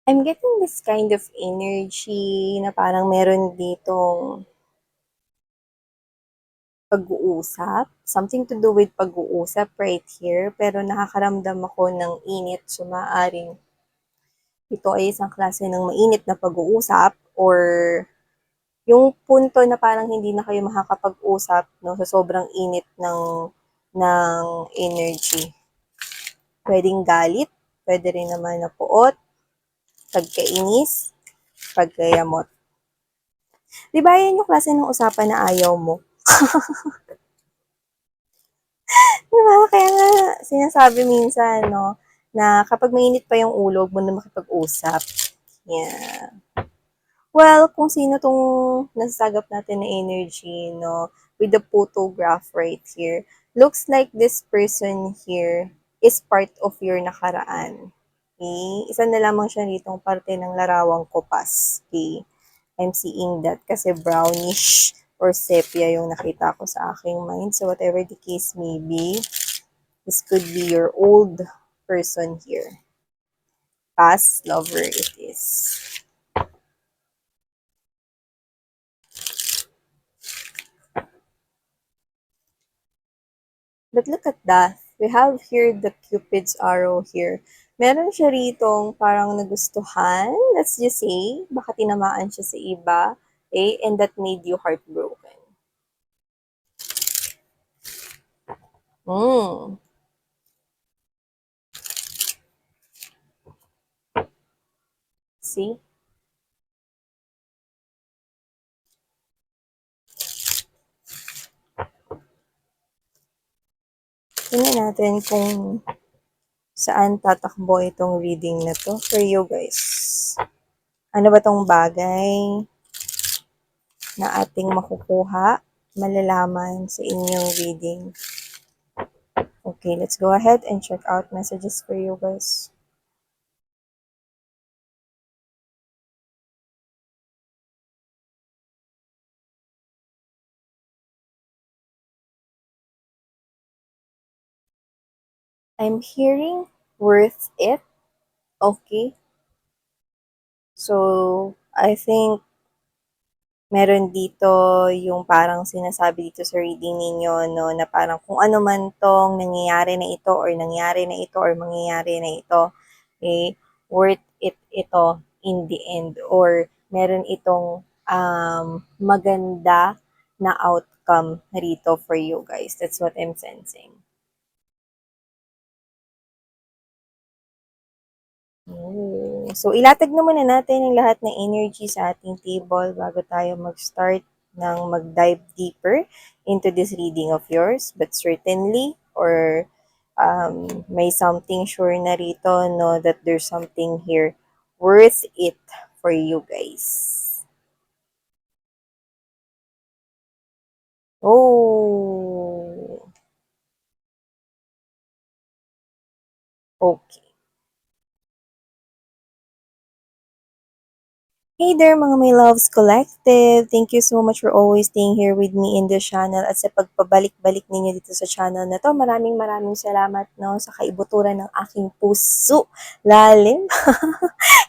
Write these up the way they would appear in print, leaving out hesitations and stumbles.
I'm getting this kind of energy na parang meron ditong pag-uusap, something to do with pag-uusap right here, pero nakakaramdam ako ng init, so maaaring ito ay isang klase ng mainit na pag-uusap or yung punto na parang hindi na kayo makakapag-usap 'no, sa sobrang init ng energy. Puwedeng galit, puwede rin naman na puot, pagkainis, pagkayamot. 'Di ba 'yan yung klase ng usapan na ayaw mo? 'Di ba? Kaya nga sinasabi minsan 'no, na kapag mainit pa yung ulo, huwag mo na makipag-usap. Yeah. Well, kung sino 'tong nasasagap natin na energy 'no, with the photograph right here, looks like this person here is part of your nakaraan. Okay? Isa na lamang siya ditong parte ng larawang kupas. Okay? I'm seeing that kasi brownish or sepia yung nakita ko sa aking mind. So whatever the case may be, this could be your old person here. Past lover it is. But look at that. We have here the Cupid's arrow here. Meron siya ritong parang nagustuhan, let's just say, baka tinamaan siya sa iba, okay? And that made you heartbroken. Hmm. See? Tingnan natin kung saan tatakbo itong reading na to for you guys. Ano ba tong bagay na ating makukuha, malalaman sa inyong reading? Okay, let's go ahead and check out messages for you guys. I'm hearing worth it. Okay. So, I think meron dito yung parang sinasabi dito sa reading ninyo, no, na parang kung ano man tong nangyayari na ito or nangyari na ito or mangyayari na ito, eh, worth it ito in the end or meron itong maganda na outcome rito for you guys. That's what I'm sensing. So, ilatag na muna natin ang lahat ng energy sa ating table bago tayo mag-start ng mag-dive deeper into this reading of yours. But certainly, or may something sure na rito, no, that there's something here worth it for you guys. Oh, okay. Hey there mga my loves collective! Thank you so much for always staying here with me in the channel at sa pagpabalik-balik ninyo dito sa channel na to. Maraming maraming salamat no, sa kaibuturan ng aking puso. Lalim.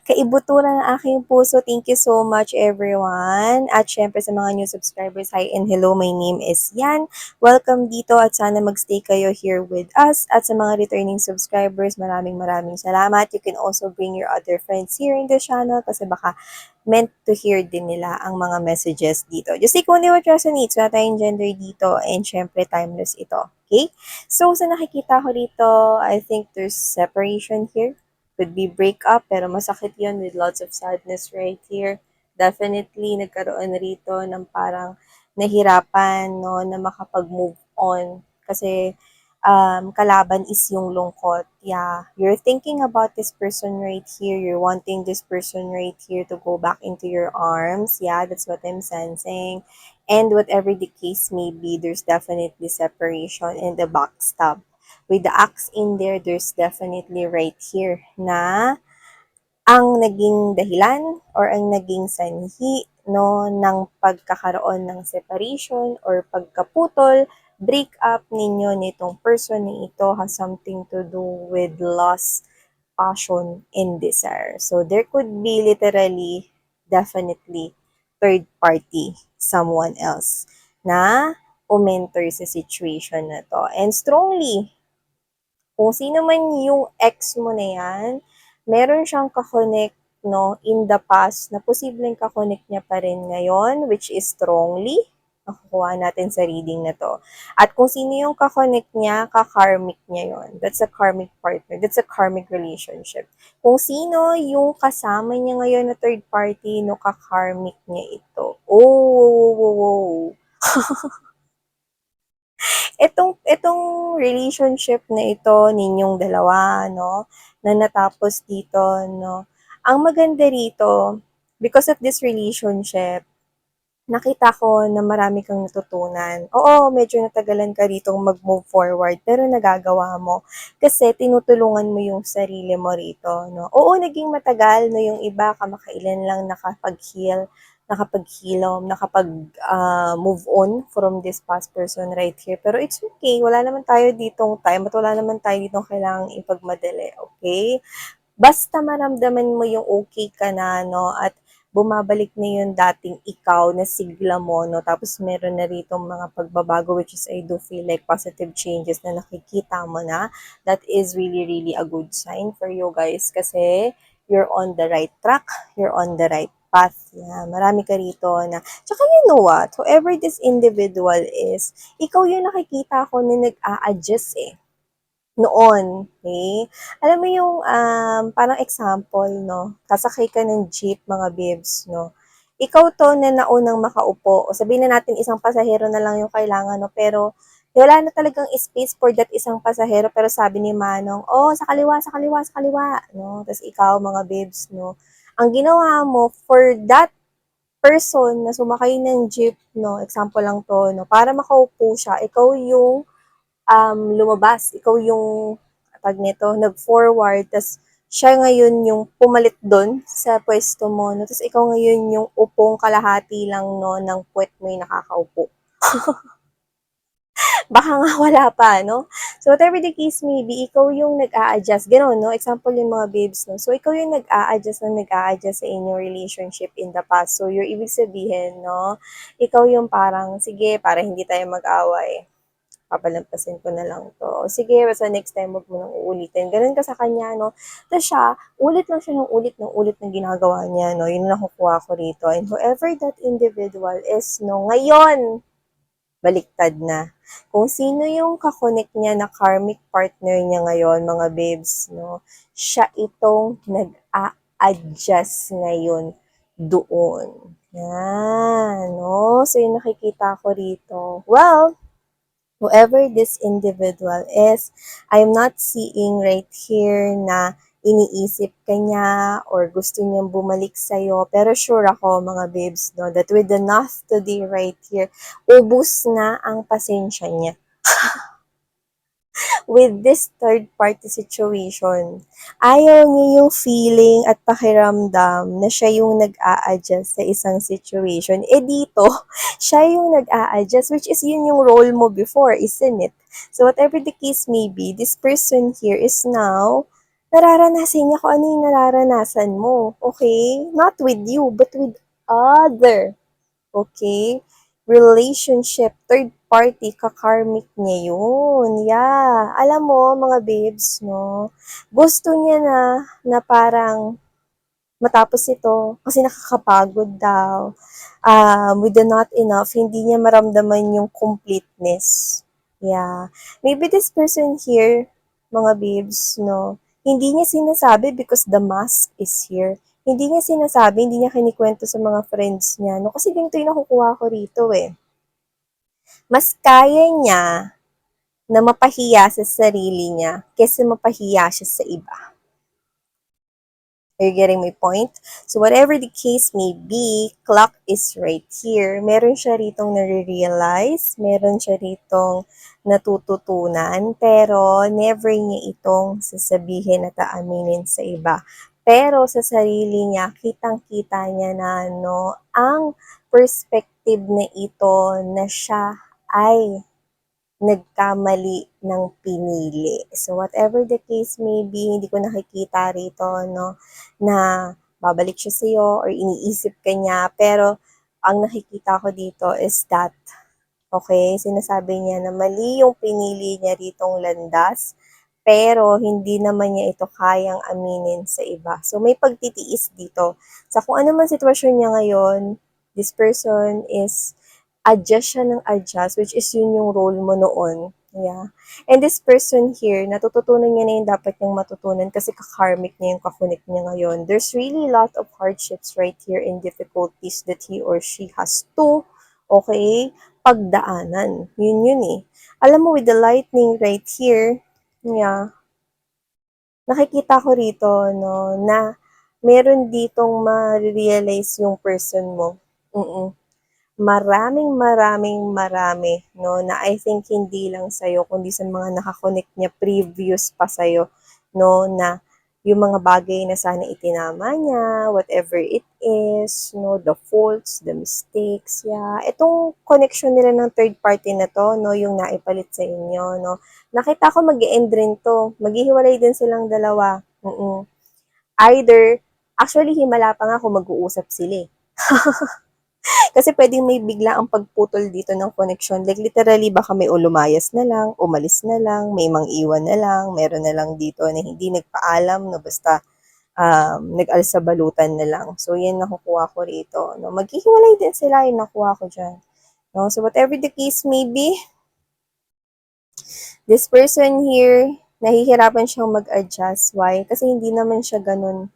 Kaibuturan ng aking puso. Thank you so much everyone. At syempre sa mga new subscribers, hi and hello, my name is Yan. Welcome dito at sana magstay kayo here with us. At sa mga returning subscribers, maraming maraming salamat. You can also bring your other friends here in the channel kasi baka meant to hear din nila ang mga messages dito. Just take only what resonates. Wala tayong gender dito and syempre timeless ito. Okay? So, sa nakikita ko dito, I think there's separation here. Could be breakup, pero masakit yun with lots of sadness right here. Definitely, nagkaroon rito ng parang nahirapan no, na makapag-move on. Kasi kalaban is yung lungkot. Yeah, you're thinking about this person right here. You're wanting this person right here to go back into your arms. Yeah, that's what I'm sensing. And whatever the case may be, there's definitely separation and the backstab. With the axe in there, there's definitely right here na ang naging dahilan or ang naging sanhi no ng pagkakaroon ng separation or pagkaputol, break up ninyo nitong person na ito has something to do with loss passion and desire. So there could be literally, definitely, third party, someone else na umentor sa situation na to. And strongly, kung sino man yung ex mo na yan, meron siyang kakonect, no, in the past na posibleng kakonect niya pa rin ngayon, which is strongly, nakukuha natin sa reading na to. At kung sino yung kakonect niya, kakarmic niya yon. That's a karmic partner. That's a karmic relationship. Kung sino yung kasama niya ngayon na third party, no, kakarmic niya ito. Oh. Itong relationship na ito ninyong dalawa, no, na natapos dito, no, ang maganda rito, because of this relationship, nakita ko na marami kang natutunan. Oo, medyo natagalan ka rito mag-move forward, pero nagagawa mo. Kasi tinutulungan mo yung sarili mo rito, no. Oo, naging matagal, no, yung iba kamakailan lang nakapag-heal, nakapaghilom, move on from this past person right here. Pero it's okay, wala naman tayo ditong time at wala naman tayo ditong kailangang ipagmadali, okay? Basta maramdaman mo yung okay ka na, no, at bumabalik na yung dating ikaw na sigla mo, no, tapos meron na rito mga pagbabago, which is I do feel like positive changes na nakikita mo na, that is really, really a good sign for you guys kasi you're on the right track, you're on the right path. Yeah, marami ka rito na, tsaka you know what, whoever this individual is, ikaw yung nakikita ko na nag-a-adjust noon, okay? Alam mo yung, parang example, no? Sasakay ka ng jeep, mga bibs, no? Ikaw to na naunang makaupo. O sabihin na natin isang pasahero na lang yung kailangan, no? Pero wala na talagang space for that isang pasahero. Pero sabi ni Manong, oh, sa kaliwa, sa kaliwa, sa kaliwa, no? Tapos ikaw, mga bibs, no? Ang ginawa mo for that person na sumakay ng jeep, no? Example lang to, no? Para makaupo siya, ikaw yung lumabas. Ikaw yung, tag nito, nag-forward, tas siya ngayon yung pumalit doon sa pwesto mo, no? Tapos ikaw ngayon yung upong kalahati lang, no, ng puwet mo yung nakakaupo. Baka nga wala pa, no? So, whatever the case may be, ikaw yung nag-a-adjust. Gano'n, no? Example yung mga babes, no? So, ikaw yung nag-a-adjust sa inyong relationship in the past. So, your ibig sabihin, no? Ikaw yung parang, sige, para hindi tayo mag-away, papalampasin ko na lang to. Sige, basta next time wag mo nang uulitin. Ganun ka sa kanya, no? Tapos siya, ulit lang siya ng ulit ng ginagawa niya, no? Yun ang nakukuha ko rito. And whoever that individual is, no, ngayon, baliktad na. Kung sino yung kakonek niya na karmic partner niya ngayon, mga babes, no? Siya itong nag-a-adjust ngayon doon. Yan, no? So, yung nakikita ko rito. Well, whoever this individual is, I'm not seeing right here na iniisip ka niya or gusto niyang bumalik sa'yo. Pero sure ako, mga babes, no, that with the enough today right here, ubus na ang pasensya niya with this third party situation. Ayaw niya yung feeling at pakiramdam na siya yung nag-a-adjust sa isang situation. Eh dito, siya yung nag-a-adjust, which is yun yung role mo before, isn't it? So whatever the case may be, this person here is now nararanasan niya kung ano yung nararanasan mo. Okay? Not with you, but with other. Okay? Relationship, third party, kakarmic niya yun. Yeah. Alam mo, mga babes, no? Gusto niya na parang matapos ito kasi nakakapagod daw. With the not enough, hindi niya maramdaman yung completeness. Yeah. Maybe this person here, mga babes, no? Hindi niya sinasabi because the mask is here. Hindi niya sinasabi, hindi niya kinikwento sa mga friends niya, no? Kasi ganito yung nakukuha ko rito eh. Mas kaya niya na mapahiya sa sarili niya kaysa mapahiya siya sa iba. Are you getting my point? So whatever the case may be, clock is right here. Meron siya ritong nare-realize, meron siya ritong natututunan, pero never niya itong sasabihin at aaminin sa iba. Pero sa sarili niya, kitang-kita niya na ang perspective na ito na siya ay nagkamali ng pinili. So, whatever the case may be, hindi ko nakikita rito, no, na babalik siya sa'yo or iniisip ka niya. Pero, ang nakikita ko dito is that, okay, sinasabi niya na mali yung pinili niya ritong landas, pero hindi naman niya ito kayang aminin sa iba. So, may pagtitiis dito. Sa kung ano man sitwasyon niya ngayon, this person is adjust siya ng adjust, which is yun yung role mo noon. Yeah. And this person here, natututunan niya na yung dapat niyang matutunan kasi kakarmic niya yung kakunik niya ngayon. There's really a lot of hardships right here and difficulties that he or she has to, okay, pagdaanan. Yun eh. Alam mo, with the lightning right here, yeah, nakikita ko rito, no, na meron ditong ma-realize yung person mo. Mm-mm. Maraming marami, no, na I think hindi lang sa'yo, kundi sa mga nakakonect niya previous pa sa'yo, no, na yung mga bagay na sana itinama niya, whatever it is, no, the faults, the mistakes, yeah. Itong connection nila ng third party na to, no, yung naipalit sa inyo, no, nakita ko mag-end rin to, maghihiwalay din silang dalawa. Either, actually, himala pa nga kung mag-uusap sila eh. Kasi pwedeng may bigla ang pagputol dito ng connection. Like literally baka may lumayas na lang, umalis na lang, may mang-iwan na lang, meron na lang dito na hindi nagpaalam, no, basta nag-alsabalutan na lang. So, yan nakukuha ko rito. No? Maghihiwalay din sila, yung nakuha ko dyan. No? So, whatever the case may be, this person here, nahihirapan siyang mag-adjust. Why? Kasi hindi naman siya ganun,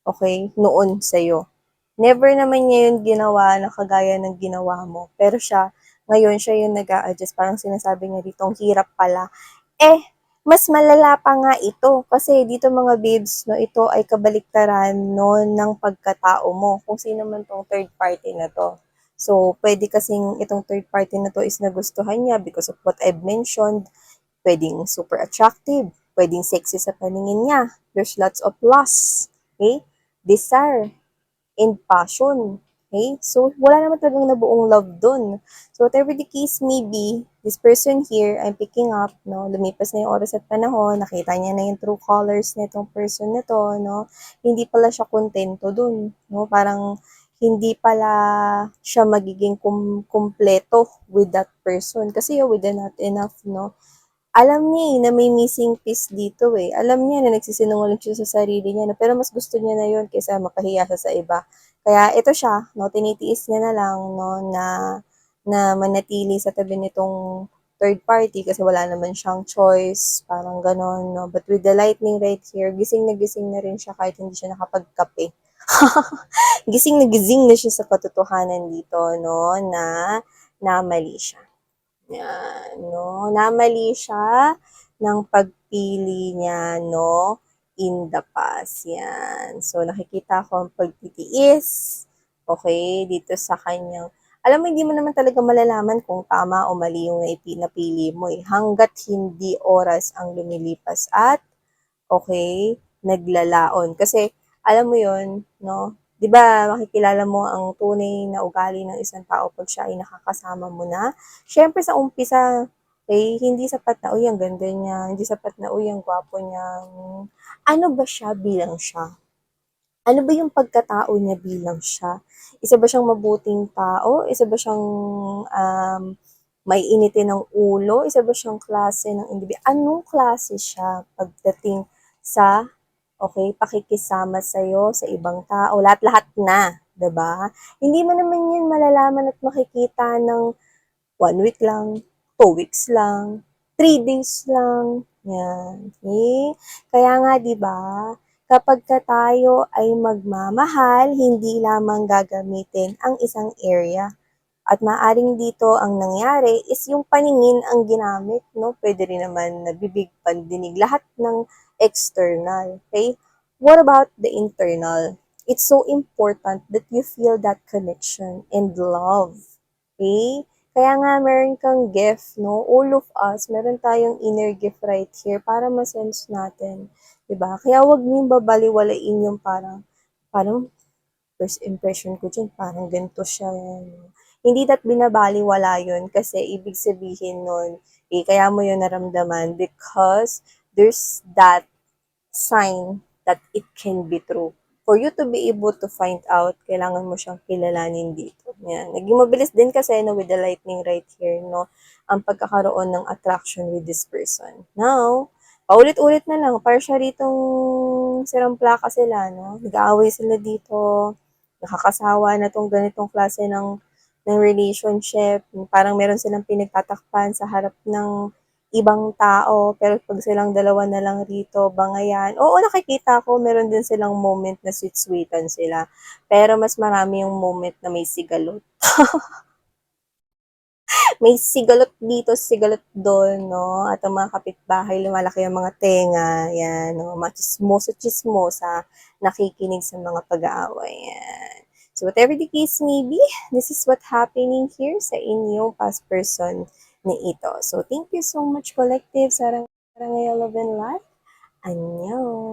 okay, noon sa'yo. Never naman niya yun ginawa na kagaya ng ginawa mo. Pero siya, ngayon siya yung nag-a-adjust. Parang sinasabi niya dito, ang hirap pala. Eh, mas malala pa nga ito. Kasi dito mga babes, no, ito ay kabaliktaran, no, ng pagkatao mo. Kung sino man tong third party na to. So, pwede kasing itong third party na to is nagustuhan niya because of what I've mentioned. Pwedeng super attractive. Pwedeng sexy sa paningin niya. There's lots of loss. Okay? Desire and passion. Okay? So, wala naman talagang nabuong love dun. So, whatever the case may be, this person here, I'm picking up, no, lumipas na yung oras at panahon, nakita niya na yung true colors nitong person na to, no, hindi pala siya kontento dun, no, parang hindi pala siya magiging kumpleto with that person. Kasi you're with not enough, no, alam niya na may missing piece dito eh. Alam niya na nagsisinungaling siya sa sarili niya, no? Pero mas gusto niya na yun kaysa makahiya siya sa iba. Kaya ito siya, no, tinitiis niya na lang, no, na manatili sa tabi nitong third party kasi wala naman siyang choice, parang ganon, no. But with the lightning right here, gising na rin siya kahit hindi siya nakapagkape. Gising na siya sa katotohanan dito, no, na mali siya. Yan, no? Namali siya ng pagpili niya, no? In the past. Yan. So, nakikita ko ang pagtitiis. Okay? Dito sa kanyang, alam mo, hindi mo naman talaga malalaman kung tama o mali yung napili mo eh. Hanggat hindi oras ang lumilipas at, okay, naglalaon. Kasi, alam mo yon, no? 'Di ba makikilala mo ang tunay na ugali ng isang tao pag siya ay nakakasama mo na? Siyempre sa umpisa, eh, hindi sapat na, uy, ang ganda niya, hindi sapat na, uy, ang gwapo niya. Ano ba siya bilang siya? Ano ba yung pagkatao niya bilang siya? Isa ba siyang mabuting tao? Isa ba siyang may initin ng ulo? Isa ba siyang klase ng individual? Anong klase siya pagdating sa, okay, pakikisama sa'yo, sa ibang tao? Lahat-lahat na, 'di ba? Hindi mo naman yan malalaman at makikita ng 1 week lang, 2 weeks lang, 3 days lang. Yan. Okay? Kaya nga, 'di ba? Kapag ka tayo ay magmamahal, hindi lamang gagamitin ang isang area. At maaring dito ang nangyari is yung paningin ang ginamit, no? Pwede rin naman na bibig, pandinig, lahat ng external, okay? What about the internal? It's so important that you feel that connection and love, okay? Kaya nga meron kang gift, no? All of us, meron tayong inner gift right here para ma-sense natin, 'di ba? Kaya wag niyong babaliwalain yung parang first impression ko dyan, parang ganito siya. Hindi that binabaliwala yun kasi ibig sabihin nun happy. Kaya mo yun naramdaman because there's that sign that it can be true. For you to be able to find out, kailangan mo siyang kilalanin dito. Yan. Naging mabilis din kasi no, with the lightning right here, no, ang pagkakaroon ng attraction with this person. Now, paulit-ulit na lang, partially itong sirang plaka sila, no? Nag-aaway sila dito, nakakasawa na tong ganitong klase ng relationship. Parang meron silang pinagtatakpan sa harap ng ibang tao, pero pag silang dalawa na lang rito, bangayan. Oo, nakikita ko, meron din silang moment na sweet-sweetan sila. Pero mas marami yung moment na may sigalot. May sigalot dito, sigalot doon, no? At ang mga kapitbahay, lumalaki ang mga tenga, yan, no? Mga chismoso-chismosa, nakikinig sa mga pag-aaway, yan. So, whatever the case may be, this is what happening here sa inyong past person na ito. So, thank you so much, Collective. Sarang Sarangaya Love and Life. Annyeong!